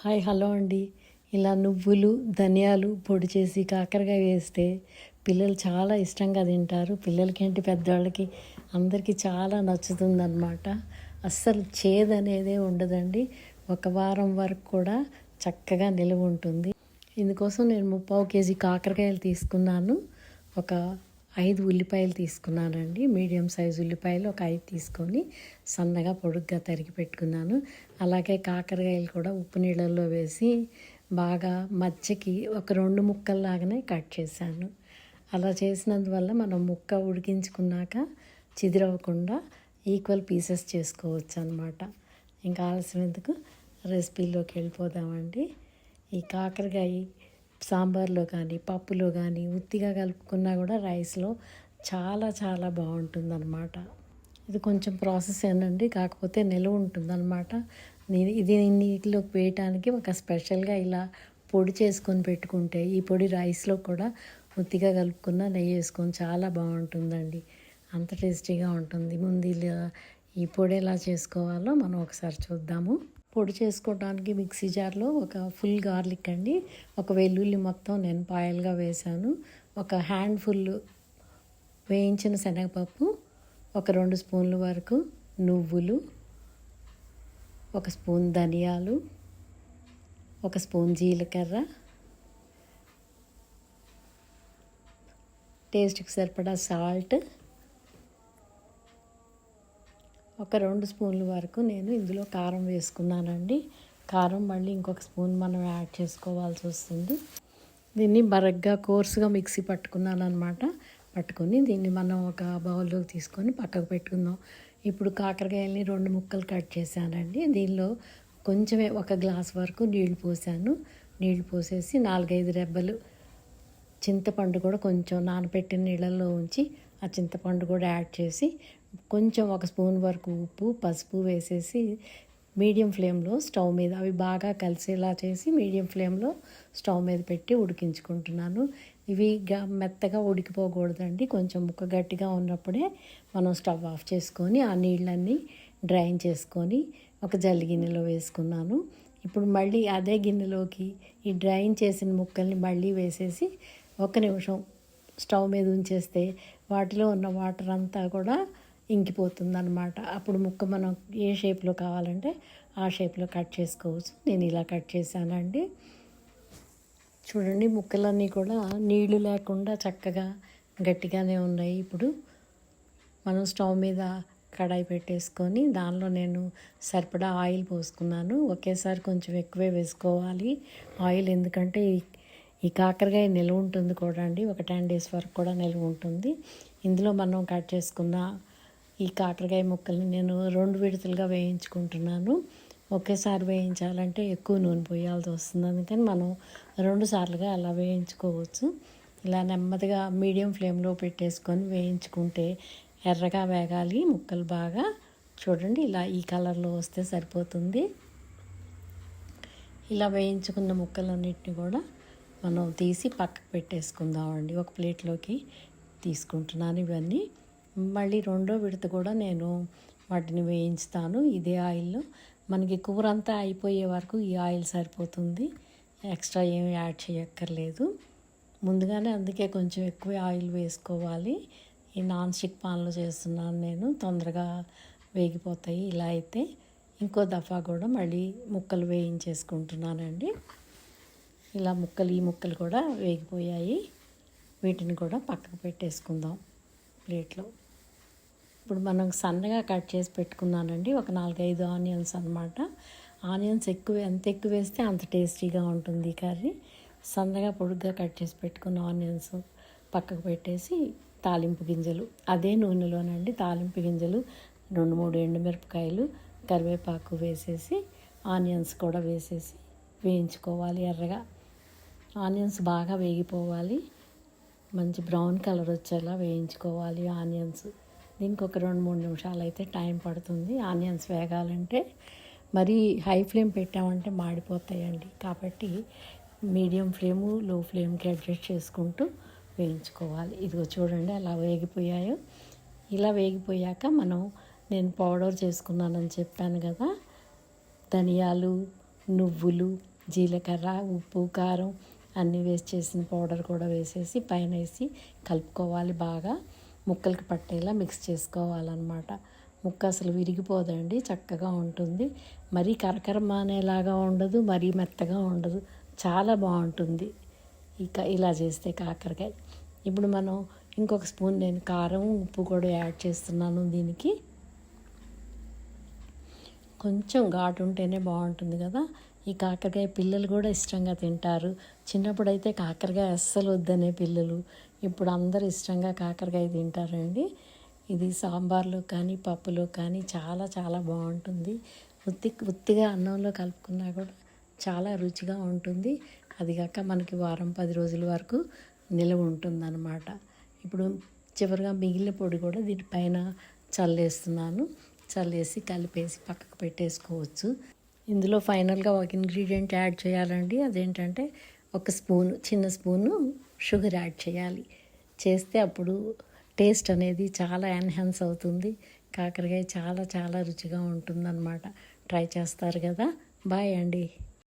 Hi hello అండి. ఇలా నువ్వులు ధనియాలు పొడి చేసి కాకరకాయ వేస్తే పిల్లలు చాలా ఇష్టంగా తింటారు. పిల్లలకేంటి పెద్దవాళ్ళకి అందరికీ చాలా నచ్చుతుందన్నమాట. అస్సలు చేదనేదే ఉండదండి. ఒక వారం వరకు కూడా చక్కగా నిలువ ఉంటుంది. ఇందుకోసం నేను 3/4 కేజీ కాకరకాయలు తీసుకున్నాను. ఒక 5 ఉల్లిపాయలు తీసుకున్నానండి. మీడియం సైజు ఉల్లిపాయలు ఒక 5 తీసుకొని సన్నగా పొడుగ్గా తరిగి పెట్టుకున్నాను. అలాగే కాకరకాయలు కూడా ఉప్పు నీళ్ళల్లో వేసి బాగా మధ్యకి ఒక 2 ముక్కల్లాగానే కట్ చేశాను. అలా చేసినందువల్ల మనం ముక్క ఉడికించుకున్నాక చిదిరవకుండా ఈక్వల్ పీసెస్ చేసుకోవచ్చు అన్నమాట. ఇంకా ఆలస్యం ఎందుకు, రెసిపీలోకి వెళ్ళిపోదామండి. ఈ కాకరకాయ సాంబార్లో కానీ పప్పులో కానీ ఉత్తిగా కలుపుకున్నా కూడా రైస్లో చాలా చాలా బాగుంటుందన్నమాట. ఇది కొంచెం ప్రాసెస్ ఏనండి, కాకపోతే నిలువ ఉంటుందన్నమాట. ఇది నీటిలోకి వేయటానికి ఒక స్పెషల్గా ఇలా పొడి చేసుకొని పెట్టుకుంటే ఈ పొడి రైస్లో కూడా ఉత్తిగా కలుపుకున్న నెయ్యి వేసుకొని చాలా బాగుంటుందండి. అంత టేస్టీగా ఉంటుంది. ముందు ఈ పొడి ఎలా చేసుకోవాలో మనం ఒకసారి చూద్దాము. పొడి చేసుకోవడానికి మిక్సీ జార్లో ఒక ఫుల్ గార్లిక్ అండి, ఒక వెల్లుల్లి మొత్తం నేను పాయలుగా వేశాను, ఒక హ్యాండ్ఫుల్ వేయించిన శనగపప్పు, ఒక 2 స్పూన్ల వరకు నువ్వులు, ఒక స్పూన్ ధనియాలు, ఒక స్పూన్ జీలకర్ర, టేస్ట్కి సరిపడా సాల్ట్, ఒక 2 స్పూన్ల వరకు నేను ఇందులో కారం వేసుకున్నానండి. కారం మళ్ళీ ఇంకొక స్పూన్ మనం యాడ్ చేసుకోవాల్సి వస్తుంది. దీన్ని బరగ్గా కోర్సుగా మిక్సీ పట్టుకున్నాను అనమాట. పట్టుకొని దీన్ని మనం ఒక బౌల్లోకి తీసుకొని పక్కకు పెట్టుకుందాం. ఇప్పుడు కాకరకాయలని 2 ముక్కలు కట్ చేశానండి. దీనిలో కొంచెమే ఒక గ్లాస్ వరకు నీళ్లు పోసాను. నీళ్లు పోసేసి 4-5 రెబ్బలు చింతపండు కూడా కొంచెం నానబెట్టిన నీళ్ళల్లో ఉంచి ఆ చింతపండు కూడా యాడ్ చేసి కొంచెం ఒక స్పూన్ వరకు ఉప్పు పసుపు వేసేసి మీడియం ఫ్లేమ్లో స్టవ్ మీద అవి బాగా కలిసేలా చేసి మీడియం ఫ్లేమ్లో స్టవ్ మీద పెట్టి ఉడికించుకుంటున్నాను. ఇవి మెత్తగా ఉడికిపోకూడదండి. కొంచెం ముక్క గట్టిగా ఉన్నప్పుడే మనం స్టవ్ ఆఫ్ చేసుకొని ఆ నీళ్ళన్నీ డ్రైన్ చేసుకొని ఒక జల్లి గిన్నెలో వేసుకున్నాను. ఇప్పుడు మళ్ళీ అదే గిన్నెలోకి ఈ డ్రైన్ చేసిన ముక్కల్ని మళ్ళీ వేసేసి 1 నిమిషం స్టవ్ మీద ఉంచేస్తే వాటిలో ఉన్న వాటర్ అంతా కూడా ఇంకిపోతుందన్నమాట. అప్పుడు ముక్క మనం ఏ షేప్లో కావాలంటే ఆ షేప్లో కట్ చేసుకోవచ్చు. నేను ఇలా కట్ చేశానండి. చూడండి, ముక్కలన్నీ కూడా నీళ్లు లేకుండా చక్కగా గట్టిగానే ఉన్నాయి. ఇప్పుడు మనం స్టవ్ మీద కడాయి పెట్టేసుకొని దానిలో నేను సరిపడా ఆయిల్ పోసుకున్నాను. ఒకేసారి కొంచెం ఎక్కువే వేసుకోవాలి ఆయిల్, ఎందుకంటే ఈ కాకరకాయ నిల్వ ఉంటుంది కూడా అండి. ఒక 10 days వరకు కూడా నిల్వ ఉంటుంది. ఇందులో మనం కట్ చేసుకున్న ఈ కాకరకాయ ముక్కల్ని నేను 2 విడతలుగా వేయించుకుంటున్నాను. ఒకేసారి వేయించాలంటే ఎక్కువ నూనె పోయాల్సి వస్తుంది. అందుకని మనం 2 సార్లుగా అలా వేయించుకోవచ్చు. ఇలా నెమ్మదిగా మీడియం ఫ్లేమ్లో పెట్టేసుకొని వేయించుకుంటే ఎర్రగా వేగాలి ముక్కలు బాగా. చూడండి, ఇలా ఈ కలర్లో వస్తే సరిపోతుంది. ఇలా వేయించుకున్న ముక్కలన్నిటిని కూడా మనం తీసి పక్కకు పెట్టేసుకుందామండి. ఒక ప్లేట్లోకి తీసుకుంటున్నాను ఇవన్నీ. మళ్ళీ 2వ విడత కూడా నేను వాటిని వేయించుతాను ఇదే ఆయిల్లో. మనకి కూర అంతా అయిపోయే వరకు ఈ ఆయిల్ సరిపోతుంది, ఎక్స్ట్రా ఏమి యాడ్ చేయక్కర్లేదు. ముందుగానే అందుకే కొంచెం ఎక్కువ ఆయిల్ వేసుకోవాలి. ఈ నాన్ స్టిక్ పాన్లో చేస్తున్నాను నేను, తొందరగా వేగిపోతాయి. ఇలా అయితే ఇంకో దఫా కూడా మళ్ళీ ముక్కలు వేయించేసుకుంటున్నానండి. ఇలా ఈ ముక్కలు కూడా వేగిపోయాయి. వీటిని కూడా పక్కకు పెట్టేసుకుందాం ప్లేట్లో. ఇప్పుడు మనం సన్నగా కట్ చేసి పెట్టుకున్నానండి ఒక 4-5 ఆనియన్స్ అన్నమాట. ఆనియన్స్ ఎంత ఎక్కువ వేస్తే అంత టేస్టీగా ఉంటుంది ఈ కర్రీ. సన్నగా పొడుగ్గా కట్ చేసి పెట్టుకున్న ఆనియన్స్ పక్కకు పెట్టేసి తాలింపు గింజలు అదే నూనెలోనండి, తాలింపు గింజలు 2-3 ఎండుమిరపకాయలు కరివేపాకు వేసేసి ఆనియన్స్ కూడా వేసేసి వేయించుకోవాలి ఎర్రగా. ఆనియన్స్ బాగా వేగిపోవాలి, మంచి బ్రౌన్ కలర్ వచ్చేలా వేయించుకోవాలి ఆనియన్స్. దీనికి ఒక 2-3 నిమిషాలు అయితే టైం పడుతుంది ఆనియన్స్ వేగాలంటే. మరీ హై ఫ్లేమ్ పెట్టామంటే మాడిపోతాయండి. కాబట్టి మీడియం ఫ్లేము లో ఫ్లేమ్కి అడ్జస్ట్ చేసుకుంటూ వేయించుకోవాలి. ఇదిగో చూడండి అలా వేగిపోయాయో. ఇలా వేగిపోయాక నేను పౌడర్ చేసుకున్నానని చెప్పాను కదా, ధనియాలు నువ్వులు జీలకర్ర, ఉప్పు, కారం అన్నీ వేసి చేసిన పౌడర్ కూడా వేసేసి పైన వేసి కలుపుకోవాలి. బాగా ముక్కలకి పట్టేలా మిక్స్ చేసుకోవాలన్నమాట. ముక్క అసలు విరిగిపోదండి, చక్కగా ఉంటుంది. మరీ కరకరమానేలాగా ఉండదు, మరీ మెత్తగా ఉండదు, చాలా బాగుంటుంది ఇలా చేస్తే కాకరకాయ. ఇప్పుడు మనం ఇంకొక స్పూన్ నేను కారం, ఉప్పు కూడా యాడ్ చేస్తున్నాను. దీనికి కొంచెం ఘాటు ఉంటేనే బాగుంటుంది కదా. ఈ కాకరకాయ పిల్లలు కూడా ఇష్టంగా తింటారు. చిన్నప్పుడైతే కాకరకాయ అస్సలు వద్దనే పిల్లలు, ఇప్పుడు అందరూ ఇష్టంగా కాకరకాయ తింటారండి. ఇది సాంబార్లో కానీ పప్పులో కానీ చాలా చాలా బాగుంటుంది. ఉత్తిగా అన్నంలో కలుపుకున్నా కూడా చాలా రుచిగా ఉంటుంది. అది కాక మనకి వారం 10 రోజుల వరకు నిలవ ఉంటుందన్నమాట. ఇప్పుడు చివరిగా మిగిలిన పొడి కూడా దీనిపైన చల్లేస్తున్నాను. చల్లేసి కలిపేసి పక్కకు పెట్టేసుకోవచ్చు. ఇందులో ఫైనల్గా ఒక ఇంగ్రీడియంట్ యాడ్ చేయాలండి. అదేంటంటే చిన్న స్పూను షుగర్ యాడ్ చేయాలి. చేస్తే అప్పుడు టేస్ట్ అనేది చాలా ఎన్హాన్స్ అవుతుంది. కాకరకాయ చాలా చాలా రుచిగా ఉంటుందన్నమాట. ట్రై చేస్తారు కదా. బాయ్ అండి.